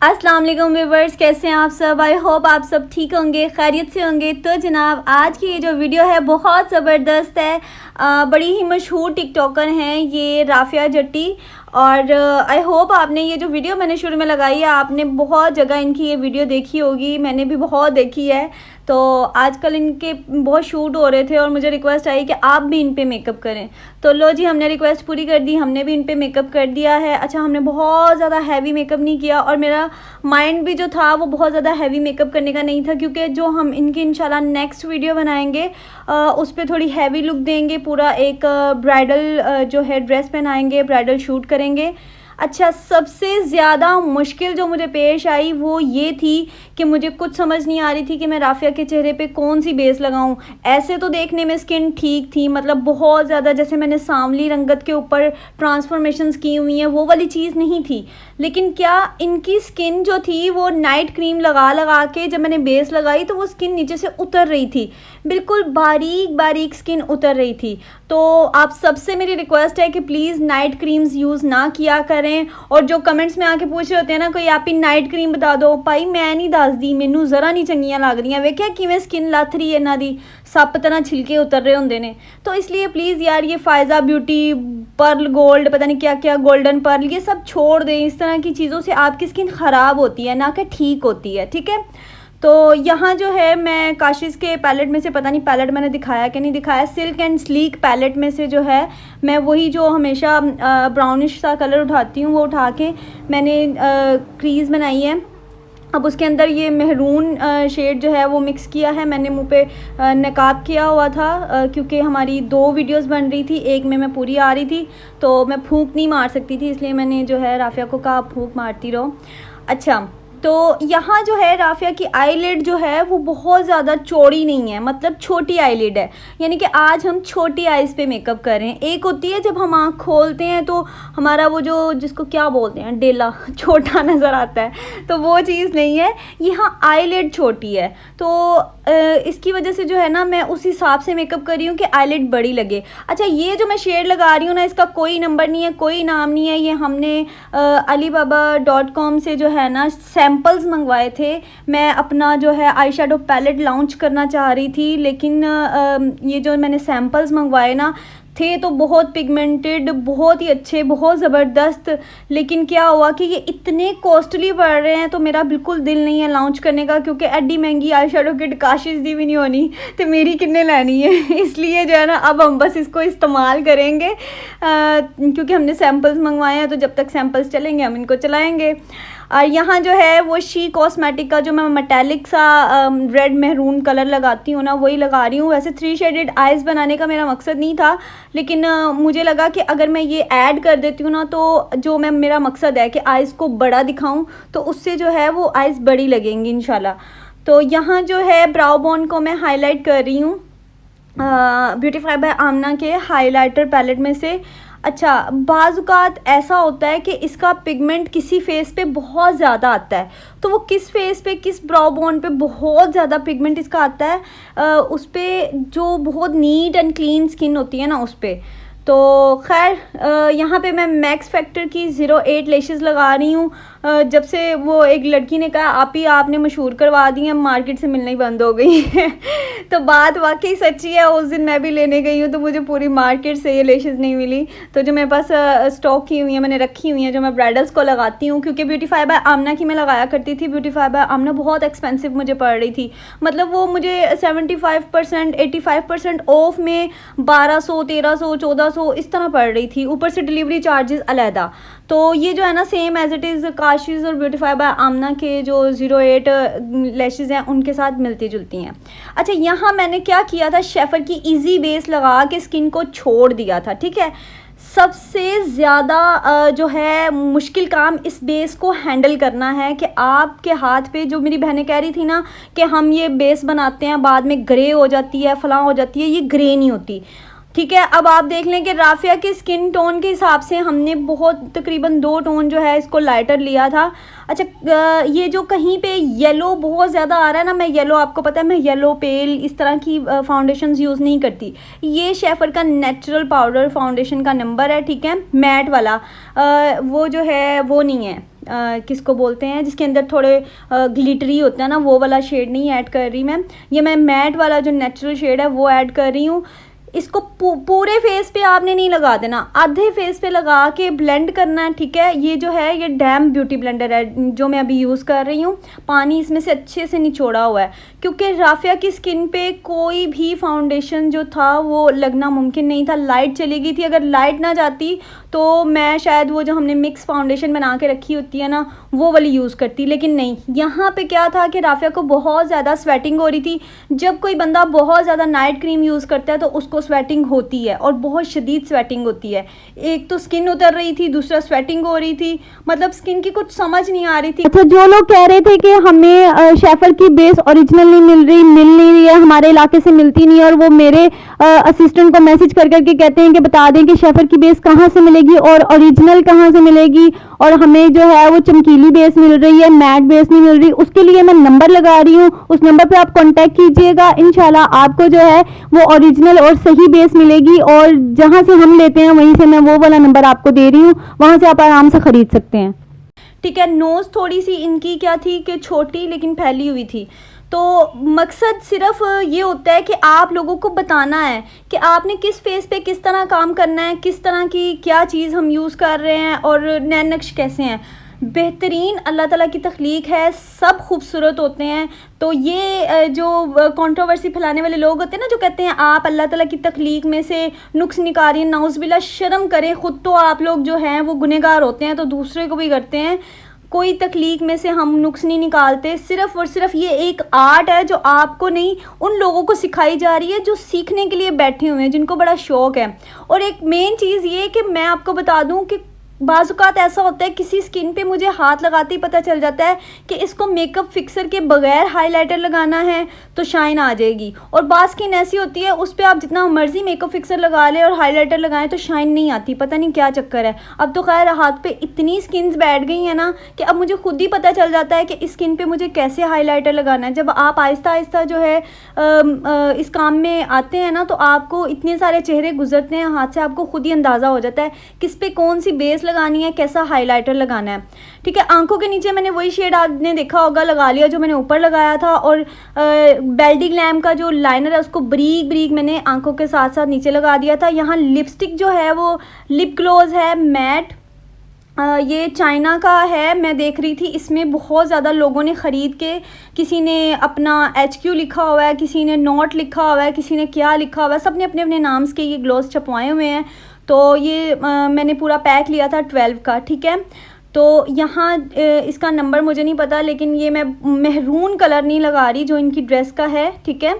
अस्सलाम वालेकुम व्यूवर्स, कैसे हैं आप सब। आई होप आप सब ठीक होंगे, खैरियत से होंगे। तो जनाब आज की ये जो वीडियो है बहुत ज़बरदस्त है। बड़ी ही मशहूर टिकटॉकर हैं ये राफिया जट्टी। और आई होप आपने ये जो वीडियो मैंने शुरू में लगाई है आपने बहुत जगह इनकी ये वीडियो देखी होगी, मैंने भी बहुत देखी है। तो आजकल इनके बहुत शूट हो रहे थे और मुझे रिक्वेस्ट आई कि आप भी इन पे मेकअप करें। तो लो जी, हमने रिक्वेस्ट पूरी कर दी, हमने भी इन पे मेकअप कर दिया है। अच्छा, हमने बहुत ज़्यादा हैवी मेकअप नहीं किया और मेरा माइंड भी जो था वो बहुत ज़्यादा हैवी मेकअप करने का नहीं था, क्योंकि जो हम इनकी इंशाल्लाह नेक्स्ट वीडियो बनाएंगे उस पर थोड़ी हैवी लुक देंगे। पूरा एक ब्राइडल जो है ड्रेस पहनाएंगे, ब्राइडल शूट करेंगे। अच्छा, सबसे ज़्यादा मुश्किल जो मुझे पेश आई वो ये थी कि मुझे कुछ समझ नहीं आ रही थी कि मैं राफिया के चेहरे पे कौन सी बेस लगाऊं। ऐसे तो देखने में स्किन ठीक थी, मतलब बहुत ज़्यादा जैसे मैंने सांवली रंगत के ऊपर ट्रांसफॉर्मेशंस की हुई हैं वो वाली चीज़ नहीं थी। लेकिन क्या इनकी स्किन जो थी वो नाइट क्रीम लगा लगा के जब मैंने बेस लगाई तो वो स्किन नीचे से उतर रही थी, बिल्कुल बारीक बारीक स्किन उतर रही थी। तो आप सबसे मेरी रिक्वेस्ट है कि प्लीज़ नाइट क्रीम्स यूज़ ना किया करें। और जो कमेंट्स में आके पूछ रहे होते हैं ना कोई आप ही नाइट क्रीम बता दो, भाई मैं नहीं दसदी, मैनू जरा नहीं चंगियां लग रही। वेख्या किवें स्किन लथ रही है, इन्हां दी सप तरह छिलके उतर रहे होंगे ने। तो इसलिए प्लीज़ यार ये फ़ायज़ा ब्यूटी, पर्ल गोल्ड, पता नहीं क्या क्या, गोल्डन पर्ल, ये सब छोड़ दें। इस तरह की चीज़ों से आपकी स्किन ख़राब होती है, ना कि ठीक होती है। ठीक है, तो यहाँ जो है मैं काशिश के पैलेट में से, पता नहीं पैलेट मैंने दिखाया कि नहीं दिखाया, सिल्क एंड स्लीक पैलेट में से जो है मैं वही जो हमेशा ब्राउनिश सा कलर उठाती हूँ वो उठा के मैंने क्रीज़ बनाई है। अब उसके अंदर ये मेहरून शेड जो है वो मिक्स किया है। मैंने मुंह पे नकाब किया हुआ था क्योंकि हमारी 2 वीडियोस बन रही थी, एक में मैं पूरी आ रही थी तो मैं फूंक नहीं मार सकती थी, इसलिए मैंने जो है राफिया को कहा फूंक मारती रहो। अच्छा, तो यहाँ जो है राफिया की आईलिड जो है वो बहुत ज़्यादा चौड़ी नहीं है, मतलब छोटी आईलिड है। यानी कि आज हम छोटी आइज़ पे मेकअप कर रहे हैं। एक होती है जब हम आँख खोलते हैं तो हमारा वो जो जिसको क्या बोलते हैं डेला छोटा नज़र आता है, तो वो चीज़ नहीं है। यहाँ आईलिड छोटी है तो इसकी वजह से जो है ना मैं उस हिसाब से मेकअप कर रही हूँ कि आईलिड बड़ी लगे। अच्छा, ये जो मैं शेड लगा रही हूँ ना इसका कोई नंबर नहीं है, कोई नाम नहीं है। ये हमने alibaba.com से जो है ना सैम्पल्स मंगवाए थे। मैं अपना जो है आई शेडो पैलेट लॉन्च करना चाह रही थी, लेकिन ये जो मैंने सैम्पल्स मंगवाए ना थे तो बहुत पिगमेंटेड, बहुत ही अच्छे, बहुत ज़बरदस्त। लेकिन क्या हुआ कि ये इतने कॉस्टली पड़ रहे हैं तो मेरा बिल्कुल दिल नहीं है लॉन्च करने का, क्योंकि एडी महंगी आई शेडो किट काशिश दी भी नहीं होनी तो मेरी कितने लेनी है। इसलिए जो है ना अब हम बस इसको इस्तेमाल करेंगे क्योंकि हमने सैम्पल्स मंगवाए हैं, तो जब तक सैम्पल्स चलेंगे हम इनको चलाएँगे। और यहाँ जो है वो शी कॉस्मेटिक का जो मैं मेटालिक सा रेड मेहरून कलर लगाती हूँ ना वही लगा रही हूँ। वैसे 3 शेडेड आइज़ बनाने का मेरा मकसद नहीं था, लेकिन मुझे लगा कि अगर मैं ये ऐड कर देती हूँ ना तो जो मेरा मकसद है कि आइज़ को बड़ा दिखाऊँ तो उससे जो है वो आइज़ बड़ी लगेंगी इंशाल्लाह। तो यहाँ जो है ब्राउ बोन को मैं हाईलाइट कर रही हूँ ब्यूटीफाई बाय आमना के हाइलाइटर पैलेट में से। अच्छा, बाज़ात ऐसा होता है कि इसका पिगमेंट किसी फेस पे बहुत ज़्यादा आता है, तो वो किस फेस पे, किस ब्राउ बोन पे बहुत ज़्यादा पिगमेंट इसका आता है उस पर जो बहुत नीट एंड क्लीन स्किन होती है ना उस पर। तो खैर यहाँ पे मैं मैक्स फैक्टर की 08 लेशेस लगा रही हूँ। जब से वो एक लड़की ने कहा आपने मशहूर करवा दी हैं, मार्केट से मिलना ही बंद हो गई है तो बात वाकई सच्ची है। उस दिन मैं भी लेने गई हूँ तो मुझे पूरी मार्केट से ये लेशेस नहीं मिली, तो जो मेरे पास स्टॉक की हुई है मैंने रखी हुई हैं जो मैं ब्राइडल्स को लगाती हूँ, क्योंकि ब्यूटीफाई बाय आमना की मैं लगाया करती थी। ब्यूटीफाई बाय आमना बहुत एक्सपेंसिव मुझे पड़ रही थी, मतलब वो मुझे 75% 85% ऑफ में 1200 1300 1400 इस तरह पड़ रही थी, ऊपर से डिलीवरी चार्जेस अलहदा। तो ये जो है ना सेम एज इट इज़ काशिश और ब्यूटीफाई बाय आमना के जो 08 लैशेज़ हैं उनके साथ मिलती जुलती हैं। अच्छा, यहाँ मैंने क्या किया था, शेफर की इजी बेस लगा के स्किन को छोड़ दिया था। ठीक है, सबसे ज़्यादा जो है मुश्किल काम इस बेस को हैंडल करना है कि आपके हाथ पे, जो मेरी बहनें कह रही थी ना कि हम ये बेस बनाते हैं बाद में ग्रे हो जाती है, फलां हो जाती है, ये ग्रे नहीं होती। ठीक है। अब आप देख लें कि राफिया के स्किन टोन के हिसाब से हमने बहुत तकरीबन 2 टोन जो है इसको लाइटर लिया था। अच्छा, ये जो कहीं पे येलो बहुत ज़्यादा आ रहा है ना, मैं येलो, आपको पता है मैं येलो पेल इस तरह की फाउंडेशंस यूज़ नहीं करती। ये शेफर का नेचुरल पाउडर फाउंडेशन का नंबर है, ठीक है, मैट वाला। वो जो है वो नहीं है, किसको बोलते हैं, जिसके अंदर थोड़े ग्लिटरी होता है ना, वो वाला शेड नहीं ऐड कर रही मैं। ये मैं मैट वाला जो नेचुरल शेड है वो ऐड कर रही हूँ। इसको पूरे फेस पे आपने नहीं लगा देना, आधे फेस पे लगा के ब्लेंड करना है, ठीक है। ये जो है ये डैम ब्यूटी ब्लेंडर है जो मैं अभी यूज़ कर रही हूँ। पानी इसमें से अच्छे से निचोड़ा हुआ है, क्योंकि राफिया की स्किन पे कोई भी फाउंडेशन जो था वो लगना मुमकिन नहीं था। लाइट चली गई थी, अगर लाइट ना जाती तो मैं शायद वो जो हमने मिक्स फाउंडेशन बना के रखी होती है ना, वो वाली यूज़ करती, लेकिन नहीं। यहाँ पे क्या था कि राफिया को बहुत ज़्यादा स्वेटिंग हो रही थी। जब कोई बंदा बहुत ज़्यादा नाइट क्रीम यूज़ करता है तो उसको स्वेटिंग होती है, और बहुत शदीद स्वेटिंग होती है। एक तो स्किन उतर रही थी, दूसरा स्वेटिंग हो रही थी, मतलब स्किन की कुछ समझ नहीं आ रही थी। अच्छा, जो लोग कह रहे थे कि हमें शेफर की बेस ओरिजिनल नहीं मिल नहीं रही है, हमारे इलाके से मिलती नहीं है, और वो मेरे असिस्टेंट को मैसेज कर करके कहते हैं कि बता दें कि शेफर की बेस कहाँ से मिलेगी और ओरिजिनल कहाँ से मिलेगी, और हमें जो है वो चमकीली बेस मिल रही है, मैट बेस नहीं मिल रही। उसके लिए मैं नंबर लगा रही हूँ, उस नंबर पे आप कांटेक्ट कीजिएगा, इंशाल्लाह आपको जो है वो ओरिजिनल और सही बेस मिलेगी। और जहाँ से हम लेते हैं वहीं से मैं वो वाला नंबर आपको दे रही हूँ, वहाँ से आप आराम से खरीद सकते हैं। ठीक है। नोज़ थोड़ी सी इनकी क्या थी कि छोटी लेकिन फैली हुई थी। तो मकसद सिर्फ ये होता है कि आप लोगों को बताना है कि आपने किस फेस पे किस तरह काम करना है, किस तरह की क्या चीज़ हम यूज़ कर रहे हैं, और नए नक्श कैसे हैं। बेहतरीन अल्लाह ताला की तख्लीक है, सब खूबसूरत होते हैं। तो ये जो कंट्रोवर्सी फैलाने वाले लोग होते हैं ना, जो कहते हैं आप अल्लाह ताला की तख्लीक में से नुक्स निकाल रही हैं, नाउज़ुबिल्लाह, शर्म करें। ख़ुद तो आप लोग जो हैं वो गुनहगार होते हैं, तो दूसरे को भी करते हैं। कोई तकलीक में से हम नुक्स नहीं निकालते। सिर्फ़ और सिर्फ ये एक आर्ट है जो आपको नहीं, उन लोगों को सिखाई जा रही है जो सीखने के लिए बैठे हुए हैं, जिनको बड़ा शौक़ है। और एक मेन चीज़ ये कि मैं आपको बता दूं कि बाज़-औक़ात ऐसा होता है किसी स्किन पे मुझे हाथ लगाते ही पता चल जाता है कि इसको मेकअप फिक्सर के बगैर हाइलाइटर लगाना है तो शाइन आ जाएगी, और बाज़ स्किन ऐसी होती है उस पर आप जितना मर्ज़ी मेकअप फिक्सर लगा लें और हाइलाइटर लगाएं तो शाइन नहीं आती। पता नहीं क्या चक्कर है। अब तो खैर हाथ पे इतनी स्किन्स बैठ गई हैं ना कि अब मुझे खुद ही पता चल जाता है कि इस स्किन पे मुझे कैसे हाईलाइटर लगाना है। जब आप आहिस्ता आहिस्ता जो है इस काम में आते हैं ना, तो आपको इतने सारे चेहरे गुजरते हैं हाथ से, आपको खुद ही अंदाज़ा हो जाता है किस पे कौन सी बेस लगानी है, कैसा हाइलाइटर लगाना है। ठीक है। आंखों के नीचे मैंने वही शेड आपने देखा होगा लगा लिया जो मैंने ऊपर लगाया था, और बेल्डी ग्लैम का जो लाइनर है उसको बारीक बारीक मैंने आंखों के साथ साथ नीचे लगा दिया था। यहाँ लिपस्टिक जो है वो लिप ग्लोज है मैट, ये चाइना का है। मैं देख रही थी इसमें बहुत ज़्यादा लोगों ने ख़रीद के, किसी ने अपना HQ लिखा हुआ है, किसी ने नोट लिखा हुआ है, किसी ने क्या लिखा हुआ है, सब ने अपने अपने नाम के ये ग्लोव्स छपवाए हुए हैं। तो ये मैंने पूरा पैक लिया था 12 का। ठीक है। तो यहाँ इसका नंबर मुझे नहीं पता, लेकिन ये मैं मेहरून कलर नहीं लगा रही जो इनकी ड्रेस का है। ठीक है।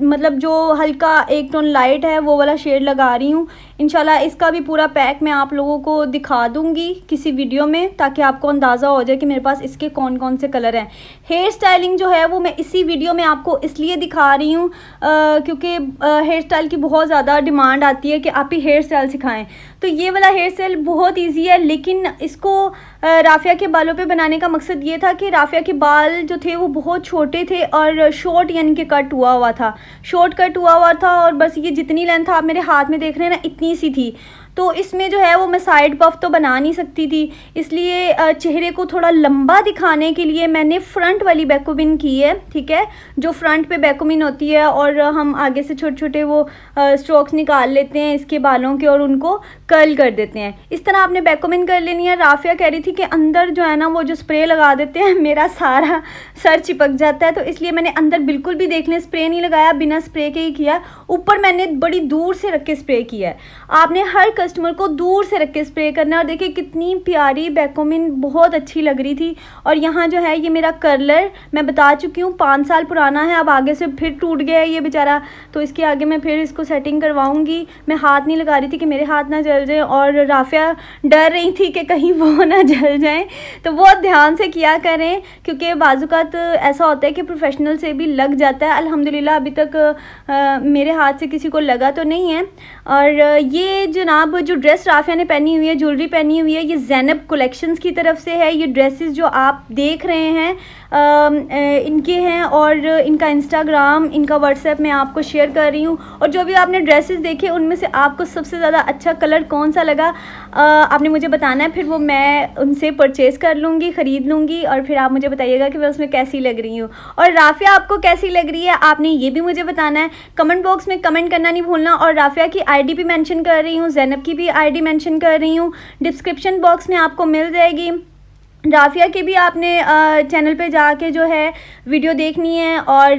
मतलब जो हल्का एक टोन लाइट है वो वाला शेड लगा रही हूँ। इंशाल्लाह इसका भी पूरा पैक मैं आप लोगों को दिखा दूँगी किसी वीडियो में, ताकि आपको अंदाज़ा हो जाए कि मेरे पास इसके कौन कौन से कलर हैं। हेयर स्टाइलिंग जो है वो मैं इसी वीडियो में आपको इसलिए दिखा रही हूँ क्योंकि हेयर स्टाइल की बहुत ज़्यादा डिमांड आती है कि आप ही हेयर स्टाइल सिखाएँ। तो ये वाला हेयर स्टाइल बहुत ईजी है, लेकिन इसको राफिया के बालों पे बनाने का मकसद ये था कि राफिया के बाल जो थे वो बहुत छोटे थे और शॉर्ट यानी कि कट हुआ हुआ था, शॉर्ट कट हुआ हुआ था, और बस ये जितनी लेंथ आप मेरे हाथ में देख रहे हैं ना इतनी सी थी। तो इसमें जो है वो मैं साइड पफ तो बना नहीं सकती थी, इसलिए चेहरे को थोड़ा लंबा दिखाने के लिए मैंने फ्रंट वाली बैकोबिन की है। ठीक है। जो फ्रंट पे बैकोबिन होती है और हम आगे से छोटे छोटे वो स्ट्रोक्स निकाल लेते हैं इसके बालों के और उनको कर्ल कर देते हैं। इस तरह आपने बैकोबिन कर लेनी है। राफिया कह रही थी कि अंदर जो है ना वो जो स्प्रे लगा देते हैं मेरा सारा सर चिपक जाता है, तो इसलिए मैंने अंदर बिल्कुल भी देख लें स्प्रे नहीं लगाया, बिना स्प्रे के ही किया। ऊपर मैंने बड़ी दूर से रख के स्प्रे किया है। आपने हर कस्टमर को दूर से रख के स्प्रे करना है। और देखिए कितनी प्यारी बैकोमिन बहुत अच्छी लग रही थी। और यहाँ जो है ये मेरा कर्लर मैं बता चुकी हूँ 5 साल पुराना है, अब आगे से फिर टूट गया है ये बेचारा, तो इसके आगे मैं फिर इसको सेटिंग करवाऊँगी। मैं हाथ नहीं लगा रही थी कि मेरे हाथ ना जल जाए, और राफिया डर रही थी कि कहीं वो ना जल जाए, तो बहुत ध्यान से किया करें क्योंकि बाजुकात ऐसा होता है कि प्रोफेशनल से भी लग जाता है। अल्हम्दुलिल्लाह अभी तक मेरे हाथ से किसी को लगा तो नहीं है। और ये जनाब जो ड्रेस राफिया ने पहनी हुई है, ज्वेलरी पहनी हुई है, ये ज़ैनब कलेक्शंस की तरफ से है। ये ड्रेसेस जो आप देख रहे हैं इनके हैं, और इनका इंस्टाग्राम, इनका व्हाट्सएप मैं आपको शेयर कर रही हूँ। और जो भी आपने ड्रेसेस देखे उनमें से आपको सबसे ज़्यादा अच्छा कलर कौन सा लगा आपने मुझे बताना है, फिर वो मैं उनसे परचेज़ कर लूँगी, ख़रीद लूँगी, और फिर आप मुझे बताइएगा कि मैं उसमें कैसी लग रही हूँ। और राफिया आपको कैसी लग रही है आपने ये भी मुझे बताना है। कमेंट बॉक्स में कमेंट करना नहीं भूलना। और राफिया की आईडी भी मेंशन कर रही हूँ, ज़ैनब की भी आईडी मेंशन कर रही हूँ, डिस्क्रिप्शन बॉक्स में आपको मिल जाएगी। राफिया के भी आपने चैनल पे जाके जो है वीडियो देखनी है, और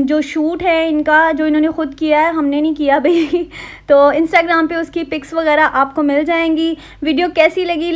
जो शूट है इनका जो इन्होंने ख़ुद किया है, हमने नहीं किया भाई तो इंस्टाग्राम पे उसकी पिक्स वगैरह आपको मिल जाएंगी। वीडियो कैसी लगी